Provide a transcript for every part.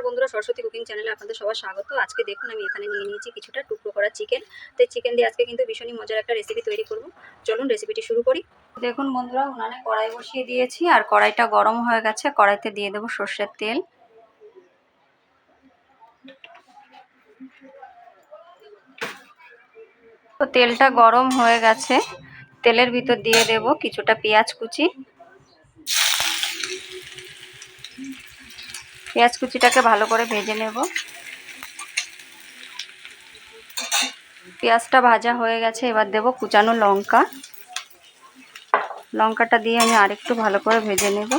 নমস্কার বন্ধুরা, সরস্বতী কুকিং চ্যানেলে আপনাদের সবার স্বাগত। আজকে দেখুন আমি এখানে নিয়ে নিয়েছি কিছুটা টুকরো করা চিকেন। তো চিকেন দিয়ে আজকে কিন্তু ভীষণই মজার একটা রেসিপি তৈরি করব। চলুন রেসিপিটি শুরু করি। দেখুন বন্ধুরা, উনানে কড়াই বসিয়ে দিয়েছি আর কড়াইটা গরম হয়ে গেছে। কড়াইতে দিয়ে দেবো সর্ষের তেল। তো তেলটা গরম হয়ে গেছে, তেলের ভিতর দিয়ে দেব কিছুটা পেঁয়াজ কুচি। পেঁয়াজ কুচিটাকে ভালো করে ভেজে নেব। পেঁয়াজটা ভাজা হয়ে গেছে, এবার দেব কুচানো লঙ্কা। লঙ্কাটা দিয়ে আমি আরেকটু ভালো করে ভেজে নেব।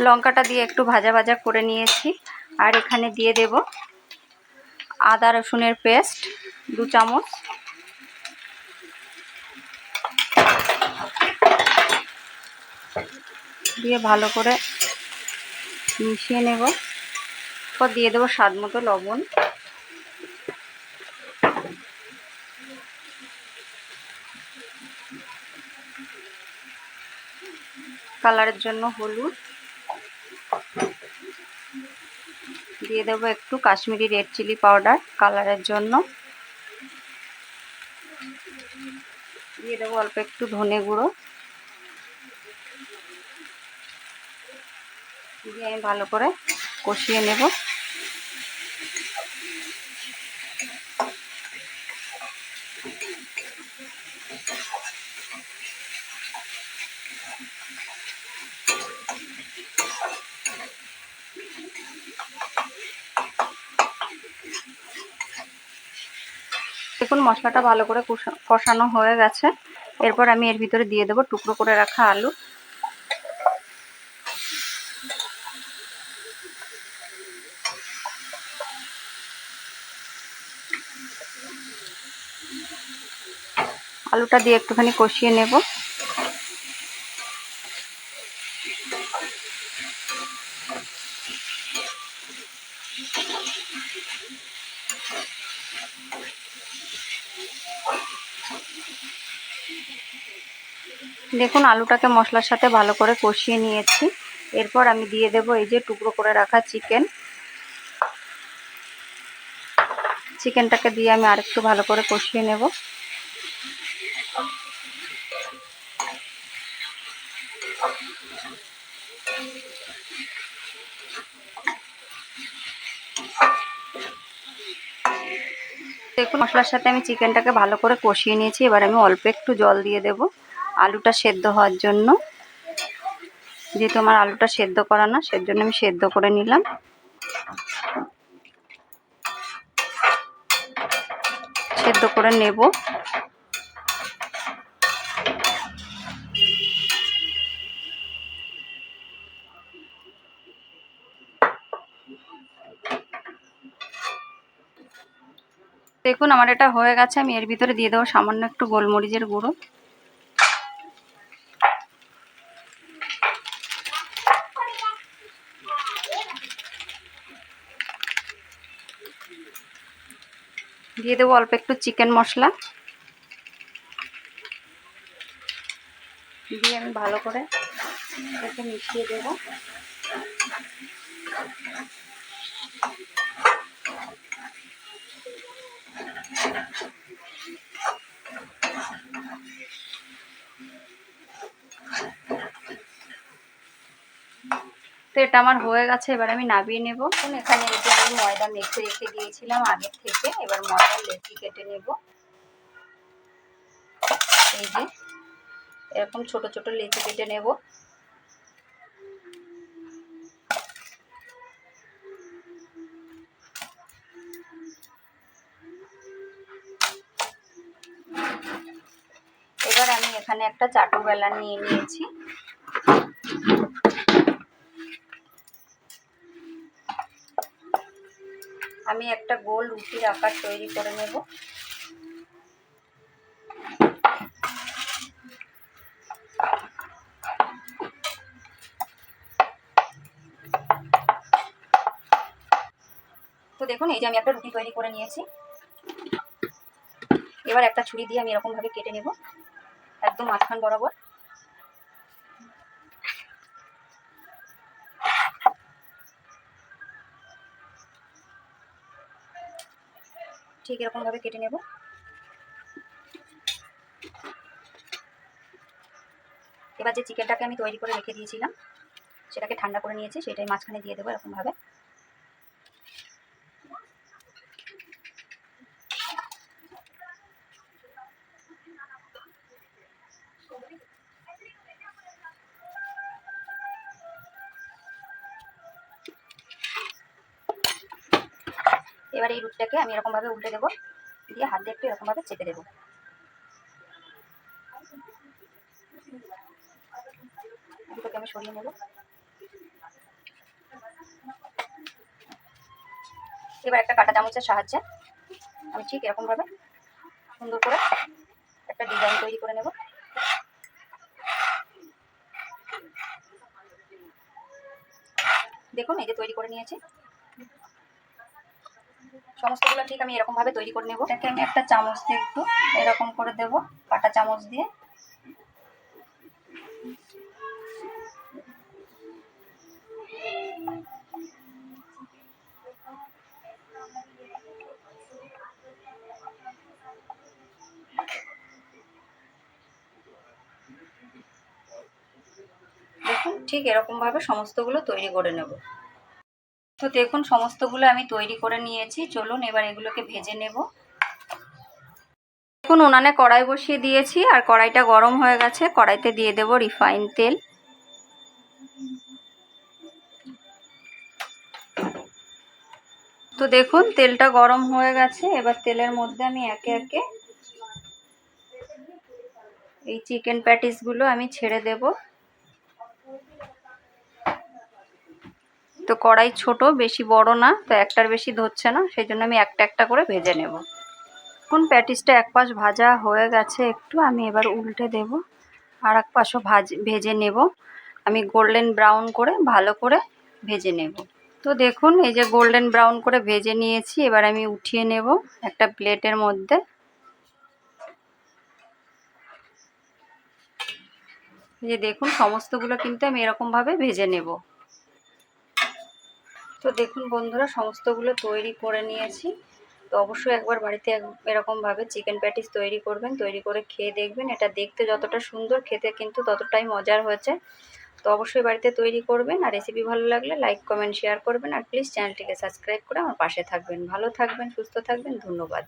লঙ্কাটা দিয়ে একটু ভাজা ভাজা করে নিয়েছি। আর এখানে দিয়ে দেব আদা রসুনের পেস্ট 2 চামচ। দিয়ে ভালো করে মিশিয়ে নেব। এরপর দিয়ে দেবো স্বাদ মতো লবণ। কালারের জন্য হলুদ দিয়ে দেবো, একটু কাশ্মীরি রেড চিলি পাউডার কালারের জন্য দিয়ে দেবো, অল্প একটু ধনে গুঁড়ো দিয়ে আমি ভালো করে কষিয়ে নেব। দেখুন মশলাটা ভালো করে কষানো হয়ে গেছে। এরপর আমি এর ভিতরে দিয়ে দেবো টুকরো করে রাখা আলু। আলুটা দিয়ে একটুখানি কষিয়ে নেব। দেখুন আলুটাকে মশলার সাথে ভালো করে কষিয়ে নিয়েছি। এরপর আমি দিয়ে দেব এই যে টুকরো করে রাখা চিকেনটাকে দিয়ে আমি আরেকটু ভালো করে কষিয়ে নেব। দেখুন মশলার সাথে আমি চিকেনটাকে ভালো করে কষিয়ে নিয়েছি। এবার আমি অল্প একটু জল দিয়ে দেব আলুটা সেদ্ধ হওয়ার জন্য। যেহেতু আমার আলুটা সেদ্ধ করা না, সেজন্য আমি সেদ্ধ করে নিলাম। সেদ্ধ করে নেব। দেখুন আমার এটা হয়ে গেছে। আমি এর ভিতরে দিয়ে দেবো সামান্য একটু গোলমরিচের গুঁড়ো। দিয়ে দেবো অল্প একটু চিকেন মশলা। দিয়ে আমি ভালো করে এটাকে মিশিয়ে দেবো। তো এটা আমার হয়ে গেছে, এবার আমি নামিয়ে নেব। এখানে এসে আমি ময়দা মেখে রেখে দিয়েছিলাম আগের থেকে। এবার ময়দার লেচি কেটে নেব। এই যে এরকম ছোট ছোট লেচি কেটে নেব। এবার আমি এখানে একটা চাটু বেলা নিয়ে নিয়েছি। আমি একটা গোল রুটির আকার তৈরি করে নেব। তো দেখুন এই যে আমি একটা রুটি তৈরি করে নিয়েছি। এবার একটা ছুরি দিয়ে আমি এরকম ভাবে কেটে নেব, একদম মাঝখান বরাবর। ঠিক এরকমভাবে কেটে নেব। এবার যে চিকেনটাকে আমি তৈরি করে রেখে দিয়েছিলাম সেটাকে ঠান্ডা করে নিয়েছি, সেটাই মাঝখানে দিয়ে দেবো এরকমভাবে। এবার এই রুটিটাকে আমি এরকমভাবে উল্টে দেবো, দিয়ে হাত দিয়ে একটু এরকমভাবে চেপে দেবো। দুটোকে আমি সরিয়ে নেব। এবার একটা কাঁটা চামচের সাহায্যে আমি ঠিক এরকমভাবে সুন্দর করে একটা ডিজাইন তৈরি করে নেব। দেখুন এই যে তৈরি করে নিয়েছি সমস্তগুলো। ঠিক আমি এরকমভাবে তৈরি করে নেব। এটাকে আমি একটা চামচ দিয়ে একটু এরকম করে দেব, কাঁটা চামচ দিয়ে। দেখুন ঠিক এরকমভাবে সমস্তগুলো তৈরি করে নেব। তো দেখুন সমস্তগুলো আমি তৈরি করে নিয়েছি, চলুন এবার এগুলোকে ভেজে নেব। দেখুন উনানে কড়াই বসিয়ে দিয়েছি আর কড়াইটা গরম হয়ে গেছে। কড়াইতে দিয়ে দেব রিফাইন তেল। তো দেখুন তেলটা গরম হয়ে গেছে। এবার তেলের মধ্যে আমি একে একে এই চিকেন প্যাটিসগুলো আমি ছেড়ে দেব। তো কড়াই ছোট, বেশি বড় না, তো একটার বেশি ধরছে না, সেই জন্য আমি একটা একটা করে ভেজে নেব। এখন প্যাটিসটা এক পাশ ভাজা হয়ে গেছে একটু, আমি এবার উল্টে দেব আর এক পাশও ভেজে নেব। আমি গোল্ডেন ব্রাউন করে ভালো করে ভেজে নেব। তো দেখুন এই যে গোল্ডেন ব্রাউন করে ভেজে নিয়েছি, এবার আমি উঠিয়ে নেব একটা প্লেটের মধ্যে। এই যে দেখুন সমস্তগুলো কিন্তু আমি এরকমভাবে ভেজে নেব। তো দেখুন বন্ধুরা সমস্তগুলো তৈরি করে নিয়েছি। তো অবশ্যই একবার বাড়িতে এরকমভাবে চিকেন প্যাটিস তৈরি করবেন, তৈরি করে খেয়ে দেখবেন। এটা দেখতে যতটা সুন্দর, খেতে কিন্তু ততটাই মজার হয়েছে। তো অবশ্যই বাড়িতে তৈরি করবেন। আর রেসিপি ভালো লাগলে লাইক কমেন্ট শেয়ার করবেন। আর প্লিজ চ্যানেলটিকে সাবস্ক্রাইব করে আমার পাশে থাকবেন। ভালো থাকবেন, সুস্থ থাকবেন। ধন্যবাদ।